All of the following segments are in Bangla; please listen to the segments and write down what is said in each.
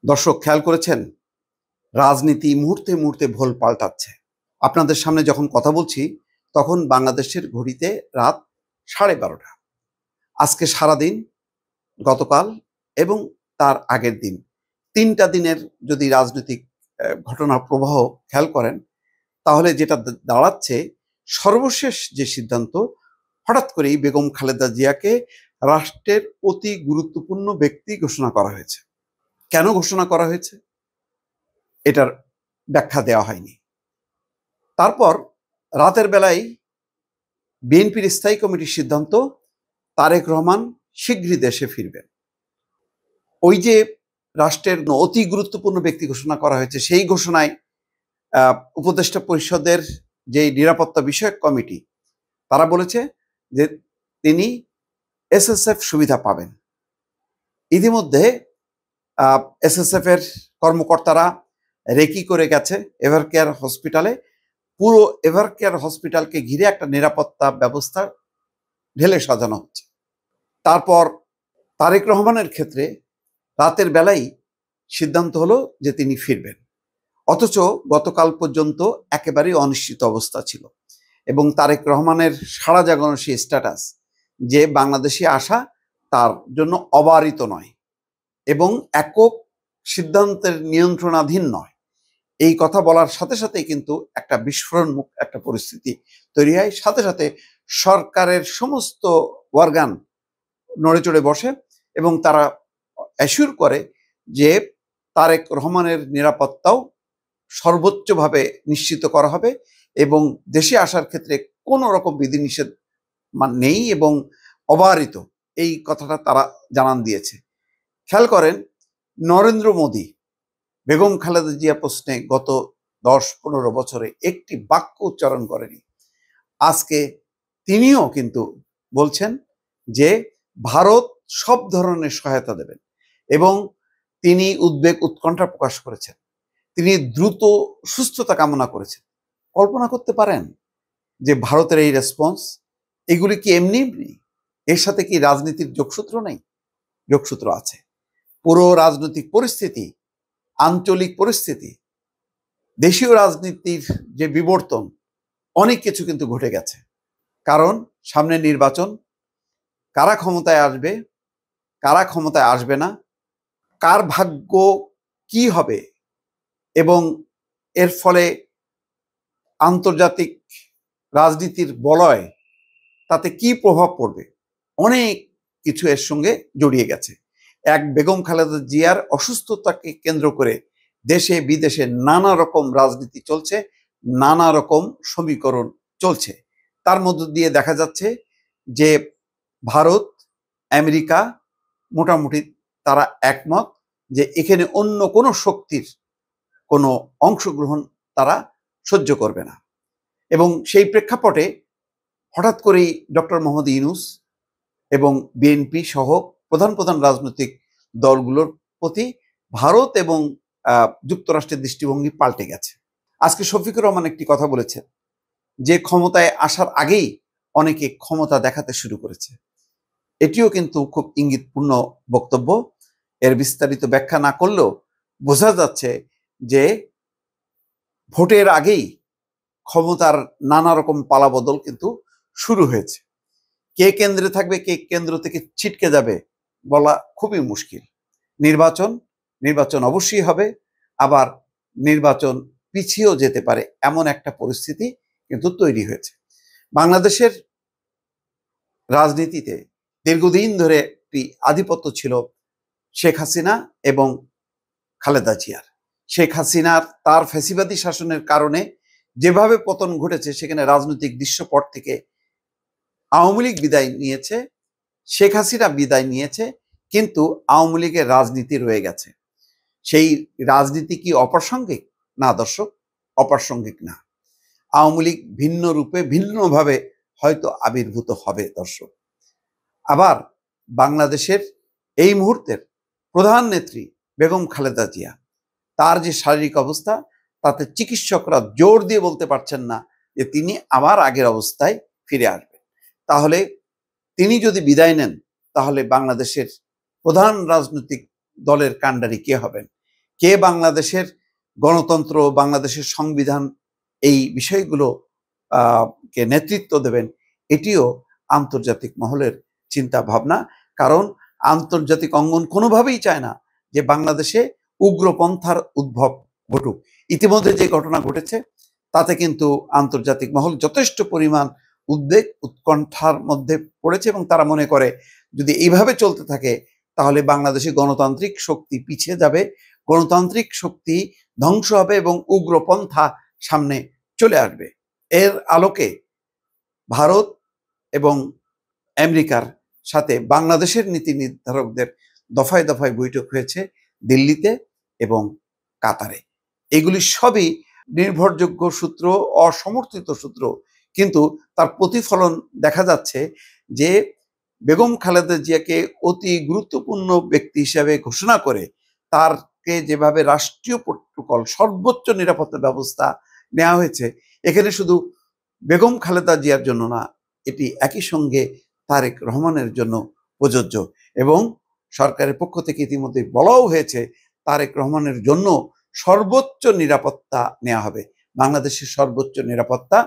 দর্শক খেয়াল করেছেন, রাজনীতি মুহূর্তে মুহূর্তে ভোল পাল্টাচ্ছে। আপনাদের সামনে যখন কথা বলছি তখন বাংলাদেশের ঘড়িতে রাত 12:30। আজকে সারাদিন, গতকাল এবং তার আগের দিন, 3টা দিনের যদি রাজনৈতিক ঘটনার প্রবাহ খেয়াল করেন, তাহলে যেটা দাঁড়াচ্ছে, সর্বশেষ যে সিদ্ধান্ত, হঠাৎ করেই বেগম খালেদা জিয়াকে রাষ্ট্রের অতি গুরুত্বপূর্ণ ব্যক্তি ঘোষণা করা হয়েছে। কেন ঘোষণা করা হয়েছে এটার ব্যাখ্যা দেওয়া হয়নি। তারপর রাতের বেলায় বিএনপির স্থায়ী কমিটির সিদ্ধান্ত, তারেক রহমান শীঘ্রই দেশে ফিরবেন। ওই যে রাষ্ট্রের অতি গুরুত্বপূর্ণ ব্যক্তি ঘোষণা করা হয়েছে, সেই ঘোষণায় উপদেষ্টা পরিষদের যে নিরাপত্তা বিষয়ক কমিটি, তারা বলেছে যে তিনি এসএসএফ সুবিধা পাবেন। ইতিমধ্যে এসএসএফ এর কর্মকর্তারা রেকি করে গেছে এভারকেয়ার হসপিটালে। পুরো এভারকেয়ার হসপিটালকে ঘিরে একটা নিরাপত্তা ব্যবস্থা ঢেলে সাজানো হচ্ছে। তারপর তারেক রহমানের ক্ষেত্রে রাতের বেলায় সিদ্ধান্ত হলো যে তিনি ফিরবেন, অথচ গতকাল পর্যন্ত একেবারেই অনিশ্চিত অবস্থা ছিল এবং তারেক রহমানের সারা জাগানো সেই স্ট্যাটাস যে বাংলাদেশে আসা তার জন্য অবারিত নয় এবং একক সিদ্ধান্তের নিয়ন্ত্রণাধীন নয়, এই কথা বলার সাথে সাথেই কিন্তু একটা বিস্ফোরণমুখ একটা পরিস্থিতি তৈরি হয়। সাথে সাথে সরকারের সমস্ত অর্গান নড়ে চড়ে বসে এবং তারা অ্যাসিওর করে যে তারেক রহমানের নিরাপত্তাও সর্বোচ্চভাবে নিশ্চিত করা হবে এবং দেশে আসার ক্ষেত্রে কোনো রকম বিধিনিষেধ নেই এবং অবারিত, এই কথাটা তারা জানান দিয়েছে। খেয়াল করেন, নরেন্দ্র মোদী বেগম খালেদা জিয়া প্রশ্নে গত 10-15 বছরে একটি বাক্য উচ্চারণ করেনি। আজকে তিনিও কিন্তু বলছেন যে ভারত সব ধরনের সহায়তা দেবেন এবং তিনি উদ্বেগ উৎকণ্ঠা প্রকাশ করেছেন। তিনি দ্রুত সুস্থতা কামনা করেছেন। কল্পনা করতে পারেন যে ভারতের এই রেসপন্স, এগুলি কি এমনি এমনি? এর সাথে কি রাজনীতির যোগসূত্র নেই? যোগসূত্র আছে। পুরো রাজনৈতিক পরিস্থিতি, আঞ্চলিক পরিস্থিতি, দেশীয় রাজনীতির যে বিবর্তন, অনেক কিছু কিন্তু ঘটে গেছে। কারণ সামনে নির্বাচন, কারা ক্ষমতায় আসবে, কারা ক্ষমতায় আসবে না, কার ভাগ্য কি হবে এবং এর ফলে আন্তর্জাতিক রাজনীতির বলয় তাতে কি প্রভাব পড়বে, অনেক কিছু এর সঙ্গে জড়িয়ে গেছে। এক বেগম খালেদা জিয়ার অসুস্থতাকে কেন্দ্র করে দেশে বিদেশে নানা রকম রাজনীতি চলছে, নানা রকম সমীকরণ চলছে। তার মধ্য দিয়ে দেখা যাচ্ছে যে ভারত, আমেরিকা মোটামুটি তারা একমত যে এখানে অন্য কোনো শক্তির কোনো অংশগ্রহণ তারা সহ্য করবে না এবং সেই প্রেক্ষাপটে হঠাৎ করেই ডক্টর মোহাম্মদ ইউনূস এবং বিএনপি সহ প্রধান প্রধান রাজনৈতিক দলগুলোর প্রতি ভারত এবং যুক্তরাষ্ট্রের দৃষ্টিভঙ্গি পাল্টে গেছে। আজকে শফিকুর রহমান একটি কথা বলেছেন যে ক্ষমতায় আসার আগেই অনেকে ক্ষমতা দেখাতে শুরু করেছে। এটিও কিন্তু খুব ইঙ্গিতপূর্ণ বক্তব্য। এর বিস্তারিত ব্যাখ্যা না করলেও বোঝা যাচ্ছে যে ভোটের আগেই ক্ষমতার নানা রকম পালাবদল কিন্তু শুরু হয়েছে। কে কেন্দ্রে থাকবে, কে কেন্দ্র থেকে ছিটকে যাবে বলা খুবই মুশকিল। নির্বাচন অবশ্যই হবে, আবার নির্বাচন পিছিয়েও যেতে পারে, এমন একটা পরিস্থিতি কিন্তু তৈরি হয়েছে। বাংলাদেশের রাজনীতিতে দীর্ঘদিন ধরে একটি আধিপত্য ছিল শেখ হাসিনা এবং খালেদা জিয়ার। শেখ হাসিনার তার ফ্যাসিবাদী শাসনের কারণে যেভাবে পতন ঘটেছে, সেখানে রাজনৈতিক দৃশ্যপট থেকে আওয়ামী লীগ বিদায় নিয়েছে, শেখ হাসিনা বিদায় নিয়েছে, কিন্তু আওয়ামী লীগের রাজনীতি রয়ে গেছে। সেই রাজনীতি কি অপ্রাসঙ্গিক? না দর্শক, অপ্রাসঙ্গিক না। আওয়ামী লীগ ভিন্ন রূপে ভিন্নভাবে হয়তো আবির্ভূত হবে দর্শক। আবার বাংলাদেশের এই মুহূর্তের প্রধান নেত্রী বেগম খালেদা জিয়া, তার যে শারীরিক অবস্থা, তাতে চিকিৎসকরা জোর দিয়ে বলতে পারছেন না যে তিনি আবার আগের অবস্থায় ফিরে আসবেন। তাহলে তিনি যদি বিদায় নেন, তাহলে বাংলাদেশের প্রধান রাজনৈতিক দলের কাণ্ডারি কে হবেন? কে বাংলাদেশের গণতন্ত্র, বাংলাদেশের সংবিধান, এই বিষয়গুলো কে নেতৃত্ব দেবেন, এটিও আন্তর্জাতিক মহলের চিন্তা ভাবনা। কারণ আন্তর্জাতিক অঙ্গন কোনোভাবেই চায় না যে বাংলাদেশে উগ্রপন্থার উদ্ভব ঘটুক। ইতিমধ্যে যে ঘটনা ঘটেছে তাতে কিন্তু আন্তর্জাতিক মহল যথেষ্ট পরিমাণ উদ্বেগ, উৎকণ্ঠার মধ্যে পড়েছে এবং তারা মনে করে যদি এইভাবে চলতে থাকে তাহলে বাংলাদেশে গণতান্ত্রিক শক্তি পিছিয়ে যাবে, গণতান্ত্রিক শক্তি ধ্বংস হবে এবং উগ্রপন্থা সামনে চলে আসবে। এর আলোকে ভারত এবং আমেরিকার সাথে বাংলাদেশের নীতি নির্ধারকদের দফায় দফায় বৈঠক হয়েছে দিল্লিতে এবং কাতারে। এগুলি সবই নির্ভরযোগ্য সূত্র, অসমর্থিত সূত্র, কিন্তু তার প্রতিফলন দেখা যাচ্ছে যে বেগম খালেদা জিয়াকে অতি গুরুত্বপূর্ণ ব্যক্তি হিসাবে ঘোষণা করে তারকে যেভাবে রাষ্ট্রীয় প্রোটোকল, সর্বোচ্চ নিরাপত্তা ব্যবস্থা নেওয়া হয়েছে, এখানে শুধু বেগম খালেদা জিয়ার জন্য না, এটি একই সঙ্গে তারেক রহমানের জন্য প্রযোজ্য। এবং সরকারের পক্ষ থেকে ইতিমধ্যে বলাও হয়েছে তারেক রহমানের জন্য সর্বোচ্চ নিরাপত্তা নেওয়া হবে। বাংলাদেশের সর্বোচ্চ নিরাপত্তা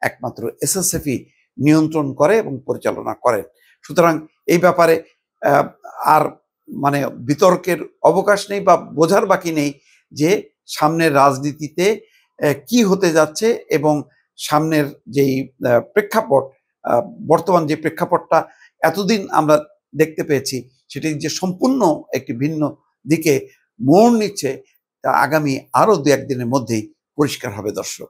একমাত্র এসএসএফই নিয়ন্ত্রণ করে এবং পরিচালনা করেন। সুতরাং এই ব্যাপারে আর মানে বিতর্কের অবকাশ নেই বা বোঝার বাকি নেই যে সামনের রাজনীতিতে কি হতে যাচ্ছে এবং সামনের যেই প্রেক্ষাপট, বর্তমান যে প্রেক্ষাপটটা এতদিন আমরা দেখতে পেয়েছি, সেটি যে সম্পূর্ণ একটি ভিন্ন দিকে মোড় নিচ্ছে তা আগামী আরো 2-1 দিনের মধ্যেই পরিষ্কার হবে দর্শক।